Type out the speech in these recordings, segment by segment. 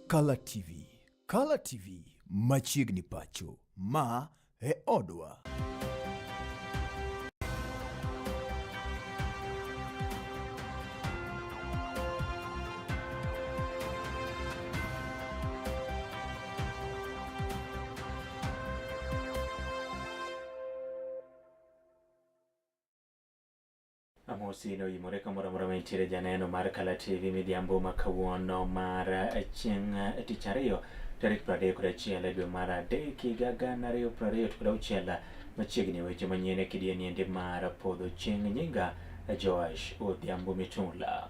Color TV. Color TV machiegni pacho. Ma e odwa. Amosino yimore kamoro moro mantiere janeno mar Color TV midhiambo ma kawuono mar chieng' tich ariyo tarik 31 dwe mar adek higa 2026 machiegni weche manyien e kidienje mar podhochieng' nyinga Joash Odhiambo Mitula.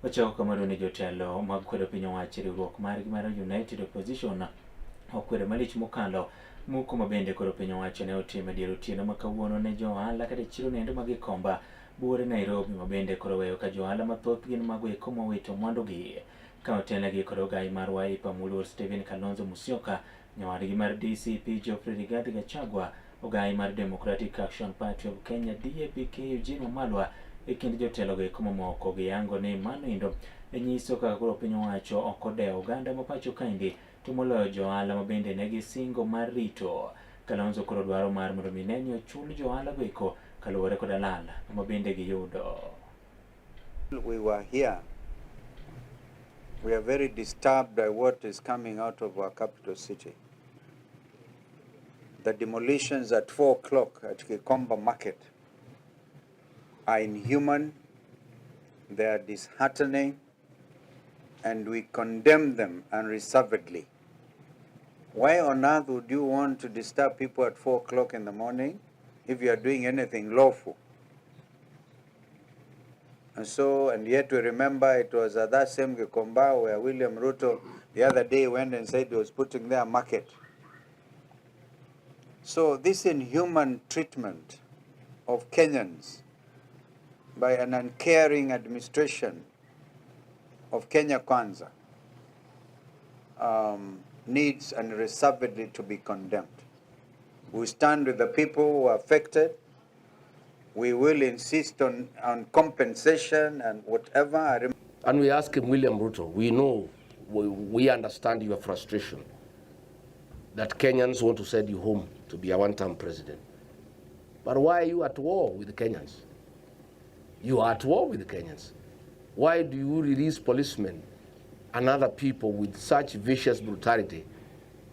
Wachako kamano ni jotelo mag kwedo piny owacho riwruok margi mar United Opposition okwedo malich mokalo muko mabende koro piny owacho ne otimo dier otieno ma kawuono ne jo ohala kata chiro nendo mag Gikomba buore Nairobi mabende koro weyo ka jo ohala mathoth gin mago eko mowito mwandugi ka otelnegi kod ogai mar Wiper moluor Stephen Kalonzo Musyoka, nyawadgi mar DCP Geoffrey Rigathi Gachagua, ogai mar Democratic Action Party of Kenya DAP-K Eugene Wamalwa e kind jotelogo eko mamoko giyango ni mano endo nyiso kaka koro piny owacho ok odewo oganda ma pacho kaendi to moloyo jo ohala mabende ne gisingo mar rito. Kalonzo koro dwaro mar mondo mi ne ochul jo ohala go eko kaluwore kod lal mabende giyudo. We were here. We are very disturbed by what is coming out of our capital city. The demolitions at 4 o'clock at Gikomba Market are inhuman, they are disheartening, and we condemn them unreservedly. Why on earth would you want to disturb people at 4 o'clock in the morning if you are doing anything lawful? And yet we remember it was at that same Gikomba where William Ruto the other day went and said he was putting there a market. So this inhuman treatment of Kenyans by an uncaring administration of Kenya Kwanza needs unreservedly to be condemned. We stand with the people who are affected. We will insist on compensation and whatever. And we ask him, William Ruto, we know, we understand your frustration that Kenyans want to send you home to be a one-term president. But why are you at war with the Kenyans? You are at war with the Kenyans. Why do you release policemen and other people with such vicious brutality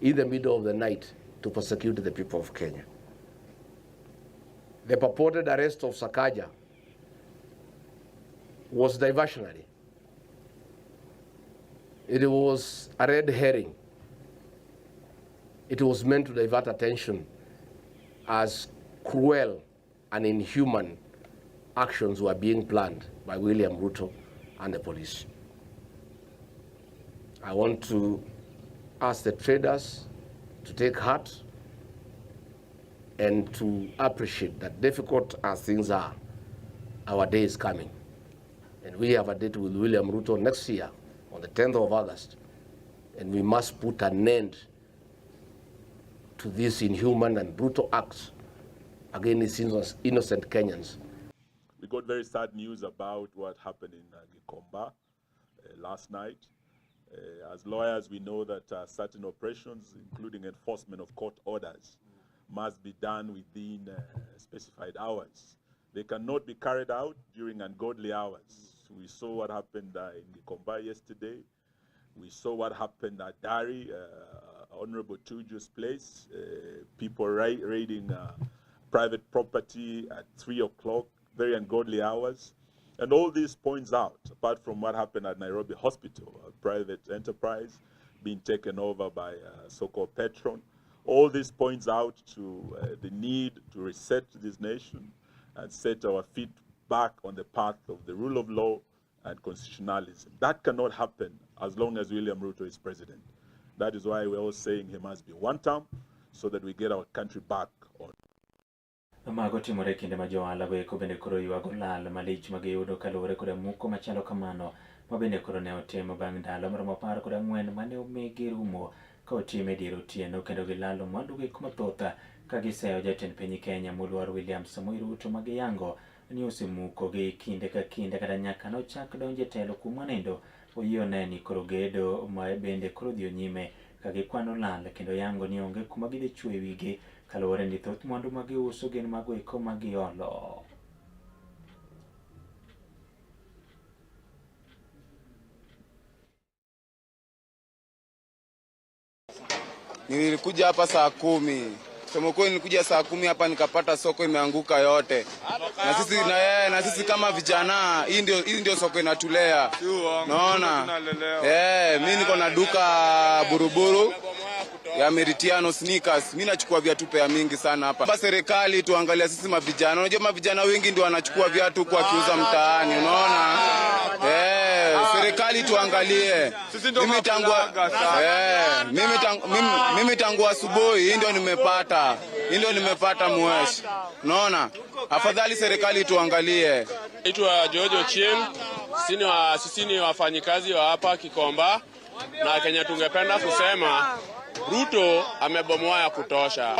in the middle of the night to persecute the people of Kenya? The purported arrest of Sakaja was diversionary. It was a red herring. It was meant to divert attention as cruel and inhuman actions were being planned by William Ruto and the police. I want to ask the traders to take heart and to appreciate that difficult as things are, our day is coming. And we have a date with William Ruto next year on the 10th of August. And we must put an end to these inhuman and brutal acts against innocent Kenyans. We got very sad news about what happened in Gikomba last night. As lawyers, we know that certain operations, including enforcement of court orders, must be done within specified hours. They cannot be carried out during ungodly hours. We saw what happened in Gikomba yesterday. We saw what happened at Dari, Honorable Tuju's place. People raiding private property at 3 o'clock, very ungodly hours. And all this points out, apart from what happened at Nairobi Hospital, a private enterprise being taken over by so-called Petron. All this points out to the need to reset this nation and set our feet back on the path of the rule of law and constitutionalism. That cannot happen as long as William Ruto is president. That is why we're all saying he must be one term so that we get our country back on. Mago timore kinde ma jo ohala go eko bende koro ywago lal malich ma giyudo kaluwore kod muko machalo kamano mabende koro ne otimo bang' ndalo maromo 14 mane omigi rumo ka otime dier otieno kendo gilalo mwandugo eko mathoth ka giseyo jatend piny Kenya moluor William Samoei Ruto ma giyango ni osemuko gi kinde ka kinde kata nyaka nochak donje telo kuom wanendo oyione ni koro gedo ma bende koro dhi nyime ka gikwano lal kendo yango ni onge kuma gidhi chwe wigi kaluwore ni thoth mwandu ma giuso gin mago eko ma giolo. Nilikuja hapa saa 10. Sema kweli nilikuja saa 10 hapa nikapata soko imeanguka yote. Na sisi kama vijana hii ndio soko inatulea. Naona. Mimi niko na duka buruburu ya Meritiano sneakers. Mimi nachukua viatu pea mingi sana hapa. Basi serikali tuangalia sisi mavijana. Unajua mavijana wengi ndio wanachukua viatu kwa kiuza mtaani, unaona? Serikali tuangalie. Mimi tangu asubuhi hii ndio nimepata mweshi. Unaona? Afadhali serikali tuangalie. Naitwa Wechemanyien. Sisi ni wafanyikazi wa hapa Gikomba, na Kenya tungependa kusema Ruto amebomoa ya kutosha.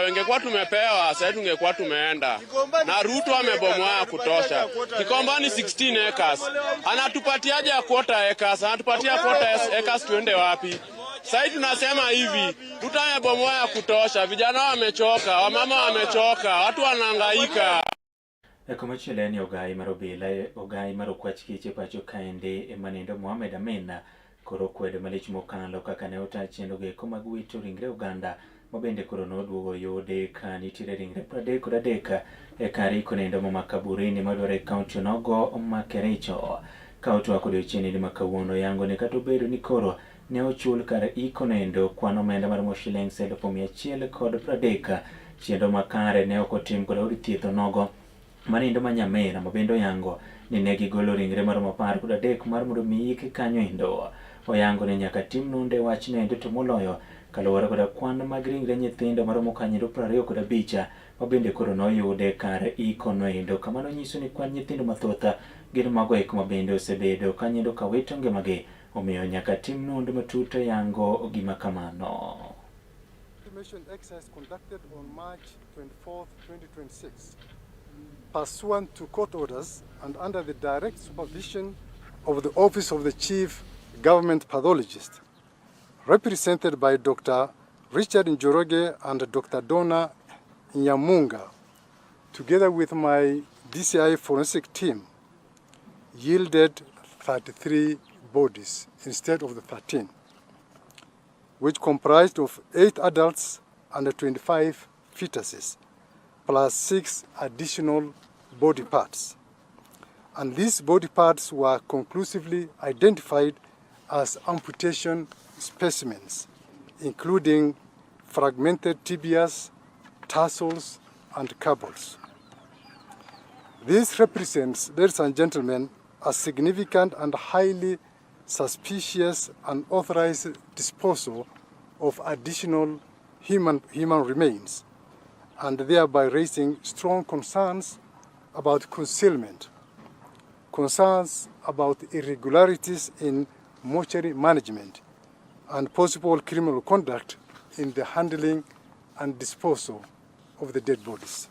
Ingekuwa tumepewa sasa tungekuwa tumeenda. Na Ruto amebomoa ya kutosha. Gikomba ni 16 acres. Anatupatiaje ya quarter acres? Anatupatia quarter acres tuende wapi? Sasa tunasema hivi, Ruto amebomoa ya kutosha. Vijana wamechoka, wamama wamechoka, watu wanahangaika. Komachielo ni ogai maro kwach kiche pacho kaende Manindo Mohamed Amina koro kwedo malich mokalo kaka ne otachiendo geko mag wito ringre Uganda mabende koro noduogo yode ka nitiere ringre 33 e kar iko nindo makaburini madware kaunti nogo ma Kericho ka otwako odiochieng' ma kawuono yango ne kata obedo ni koro ne ochul kar iko nindo kwano omenda mar shiling 130 chiendo makare ne ok otim kod od thieth nogo Manindo Manyamera mabendo yango ni negi golo ringre mar 13 mar mondo miiki kanyo indo oyango ni nyaka tim nonde wach nendo to moloyo kaluwore kod kwan mag ringre nyithindo maromo kanyo 25 mabende koro noyude kar iko noendo kamano nyiso ni kwan nyithindo mathoth gin mago eko mabende osebedo kanyindo ka wito ngimagi omiyo nyaka tim nonde matut yango gima kamano. Exercise conducted on March 24, 2026. Pursuant to court orders and under the direct supervision of the Office of the Chief Government Pathologist, represented by Dr. Richard Njoroge and Dr. Donna Nyamunga, together with my DCI forensic team, yielded 33 bodies instead of the 13, which comprised of 8 adults and 25 fetuses, plus 6 additional body parts. And these body parts were conclusively identified as amputation specimens, including fragmented tibias, tarsals, and cables. This represents, ladies and gentlemen, a significant and highly suspicious and unauthorized disposal of additional human remains, and thereby raising strong concerns about concealment, concerns about irregularities in mortuary management, and possible criminal conduct in the handling and disposal of the dead bodies.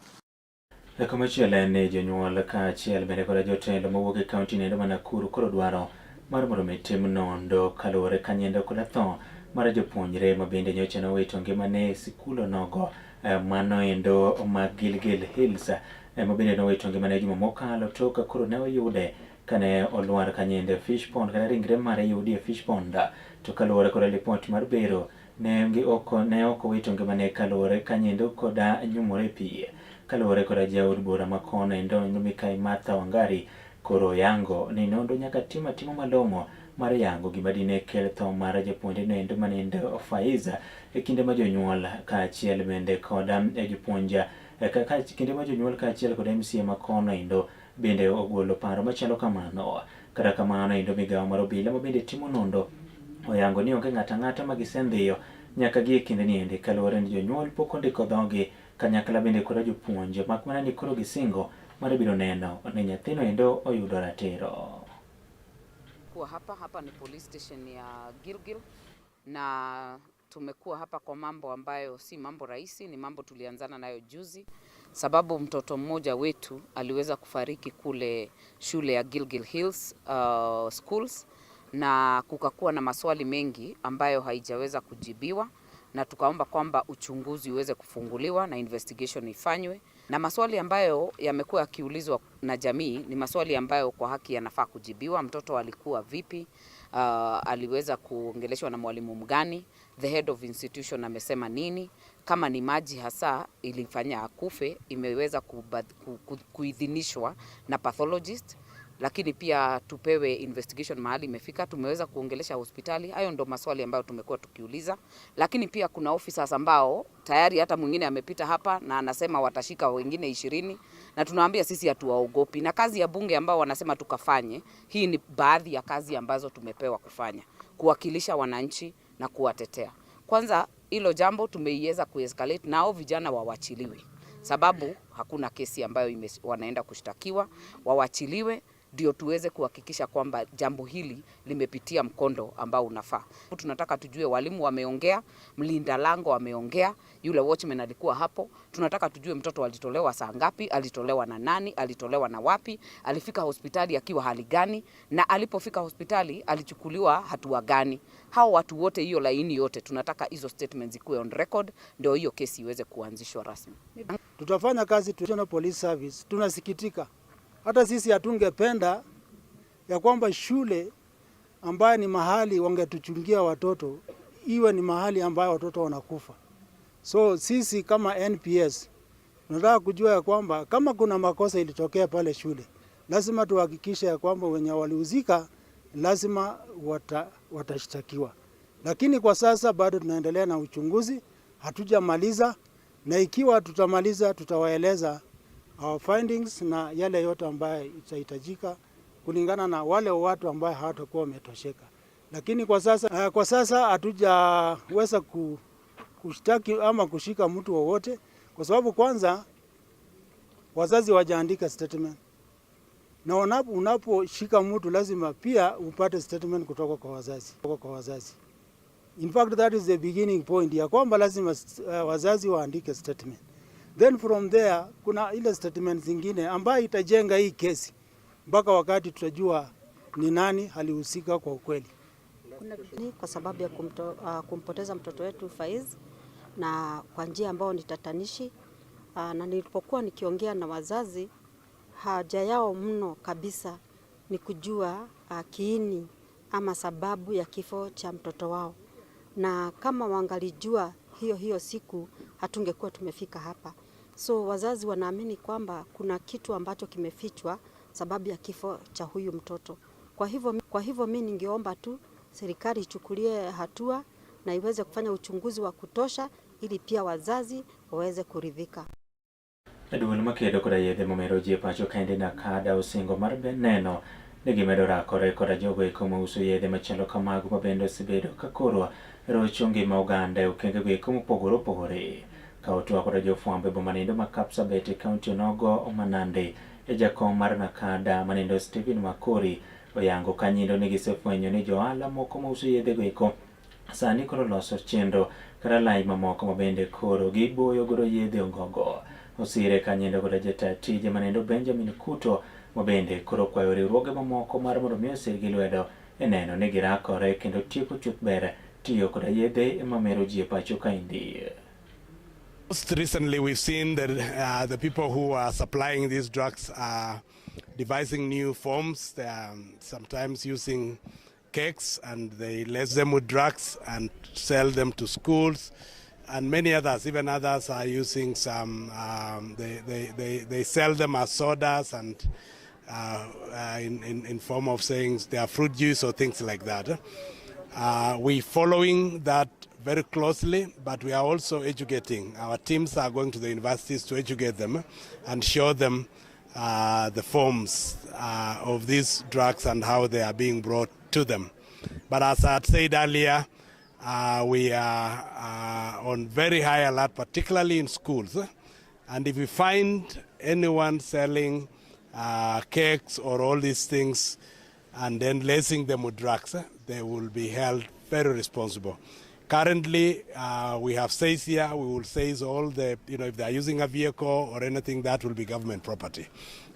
Komachielo ne jonyuol ka achiel bende kod jotelo mowuok e kaunti nendo ma Nakuru koro dwaro mar mondo otim nondo kaluwore kanyendo kod tho mar jopuonjre mabende nyocha nowito ngimane e sikul nogo mano endo ma Gilgil Hills mabende nowito ngimane juma mokalo tok koro ne oyude kane olwar kanyendo fish pond kata ringre mare yudi e fish pond to kaluwore kod ripot mar bero ne ok owito ngimane kaluwore kanyendo kod nyumore pi kaluwore kod jaod bura makono endo Mikai Martha Wangari koro yango ni nondo nyaka timo malong'o mar yango gima dine kel tho mar japuonjre noendo manindo Faiza e kinde ma jonyuol ka achiel bende kod jopuonja kinde ma jonyuol ka achiel kod MCA makono endo bende ogolo paro machalo kamano. Kata kamano endo migawo mar obila mabende timo nondo oyango ni onge ng'ata ma gisendhiyo nyaka gi e kinde ni ende kaluwore ni jonyuol pok ondiko dhogi kanyakla bende kod jopuonje mak mana ni koro gisingo mar biro neno ni nyathino endo oyudo ratiro. Kuwa hapa ni police station ya Gilgil na tumekuwa hapa kwa mambo ambayo si mambo rahisi, ni mambo tulianzana nayo juzi, sababu mtoto mmoja wetu aliweza kufariki kule shule ya Gilgil Hills schools, na kukakuwa na maswali mengi ambayo haijaweza kujibiwa, na tukaomba kwamba uchunguzi uweze kufunguliwa na investigation ifanywe, na maswali ambayo yamekuwa yakiulizwa na jamii ni maswali ambayo kwa haki yanafaa kujibiwa. Mtoto alikuwa vipi? Aliweza kuongeleshwa na mwalimu mgani? The head of institution amesema nini? Kama ni maji hasa ilifanya akufe, imeweza kuidhinishwa na pathologist, lakini pia tupewe investigation mahali imefika. Tumeweza kuongelesha hospitali. Hayo ndo maswali ambayo tumekuwa tukiuliza, lakini pia kuna officers ambao tayari hata mwingine amepita hapa na anasema watashika wengine 20, na tunawaambia sisi hatuwaogopi, na kazi ya bunge ambao wanasema tukafanye, hii ni baadhi ya kazi ambazo tumepewa kufanya, kuwakilisha wananchi na kuwatetea. Kwanza hilo jambo tumeiweza kuescalate, nao vijana wawachiliwe, sababu hakuna kesi ambayo wanaenda kushtakiwa. Wawachiliwe ndio tuweze kuhakikisha kwamba jambo hili limepitia mkondo ambao unafaa. Tunataka tujue walimu wameongea, mlinda lango ameongea, yule watchman alikuwa hapo. Tunataka tujue mtoto alitolewa saa ngapi, alitolewa na nani, alitolewa na wapi, alifika hospitali akiwa hali gani, na alipofika hospitali alichukuliwa hatua gani. Hao watu wote, hiyo laini yote, tunataka hizo statements ikuwe on record ndio hiyo kesi iweze kuanzishwa rasmi. Tutafanya kazi National Police Service. Tunasikitika. Hata sisi hatungependa ya kwamba shule ambayo ni mahali wangetuchungia watoto iwe ni mahali ambayo watoto wanakufa. So sisi kama NPS tunataka kujua ya kwamba kama kuna makosa ilitokea pale shule, lazima tuhakikishe ya kwamba wenye walihusika lazima watashtakiwa. Lakini kwa sasa bado tunaendelea na uchunguzi, hatujamaliza, na ikiwa tutamaliza tutawaeleza our findings na yale yote ambayo itahitajika kulingana na wale watu ambao hawatakuwa wametosheka. Lakini kwa sasa hatujaweza kushtaki ama kushika mtu wowote, kwa sababu kwanza wazazi wajaandika statement, na unaposhika mtu lazima pia upate statement kutoka kwa wazazi. In fact, that is the beginning point ya kwamba lazima wazazi waandike statement. Then from there kuna ile statement zingine ambayo itajenga hii kesi mpaka wakati tutajua ni nani alihusika kwa ukweli. Kwa sababu ya kumpoteza mtoto wetu Faiz na kwa njia ambayo ni tatanishi, na nilipokuwa nikiongea na wazazi, haja yao mno kabisa ni kujua kiini ama sababu ya kifo cha mtoto wao, na kama wangalijua hiyo siku hatungekuwa tumefika hapa. So wazazi wanaamini kwamba kuna kitu ambacho kimefichwa sababu ya kifo cha huyu mtoto. Kwa hivyo mimi ningeomba tu serikali ichukulie hatua na iweze kufanya uchunguzi wa kutosha ili pia wazazi waweze kuridhika. Duol makedo koda yedhe momero ji pacho kaende na kada osingo mar neno ni gimedo rakore koda jogo eko mauso yedhe machalo kamago mabende osebedo ka koro rocho ngima oganda e okengego eko mopogore opogore. Ka otua koda jofwambo e boma nindo ma Kapsabet e kaunti onogo ma Nandi, e jakom mar nakada manindo Stephen Makori oyango ka nyindo ni gisefwenyo ni johala moko mauso yedhego eko sani koro loso chenro kata lai mamoko mabende koro giboyo godo yedhe ongogo. Osire ka nyindo koda jata tije manindo Benjamin Kuto mabende koro kwayo riwruoge mamoko mar mondo mi osir gi lwedo e neno ni girakore kendo tieko chuth ber tiyo koda yedhe mamero ji e pacho kaendi. Most recently, we've seen that the people who are supplying these drugs are devising new forms. They are sometimes using cakes and they lace them with drugs and sell them to schools. And many others, even others are using some, they sell them as sodas and in form of saying they are fruit juice or things like that. We're following that very closely, but we are also educating. Our teams are going to the universities to educate them and show them the forms of these drugs and how they are being brought to them. But as I had said earlier, we are on very high alert, particularly in schools. And if we find anyone selling cakes or all these things and then lacing them with drugs, they will be held very responsible. Currently, we have says here, we will seize all the, if they are using a vehicle or anything, that will be government property.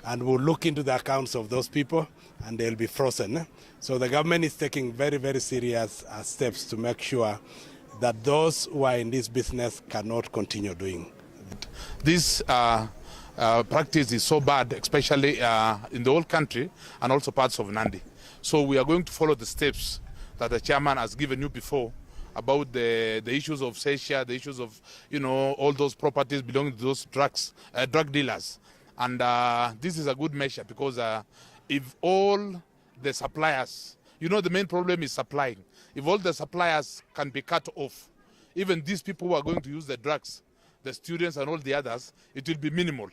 And we'll look into the accounts of those people and they'll be frozen. So the government is taking very, very serious steps to make sure that those who are in this business cannot continue doing it. This practice is so bad, especially in the whole country and also parts of Nandi. So we are going to follow the steps that the chairman has given you before about the issues of seizure, the issues of, all those properties belonging to those drug dealers. And this is a good measure because if all the suppliers, the main problem is supplying. If all the suppliers can be cut off, even these people who are going to use the drugs, the students and all the others, it will be minimal.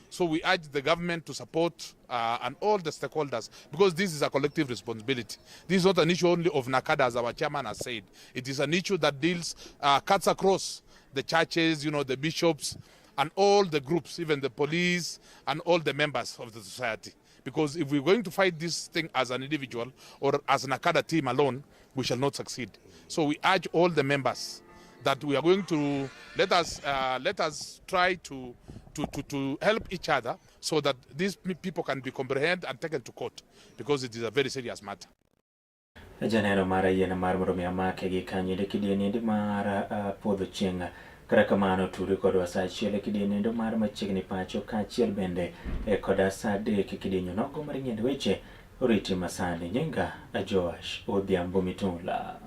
So we urge the government to support and all the stakeholders, because this is a collective responsibility. This is not an issue only of Nakada, as our chairman has said. It is an issue that cuts across the churches, the bishops, and all the groups, even the police and all the members of the society. Because if we're going to fight this thing as an individual or as an Nakada team alone, we shall not succeed. So we urge all the members that we are going to let us try to help each other so that these people can be comprehended and taken to court, because it is a very serious matter. Janero mara yena mar Wechemanyien Mag kanyede kidieninde mar Podhochieng. Kata kamano turi kod sa achiel kidieninde mar machiegni pacho kaachiel bende kod sa adek kidienyo nogo mar nyiende weche oriti masani. Nyinga Joash Odhiambo Mitula.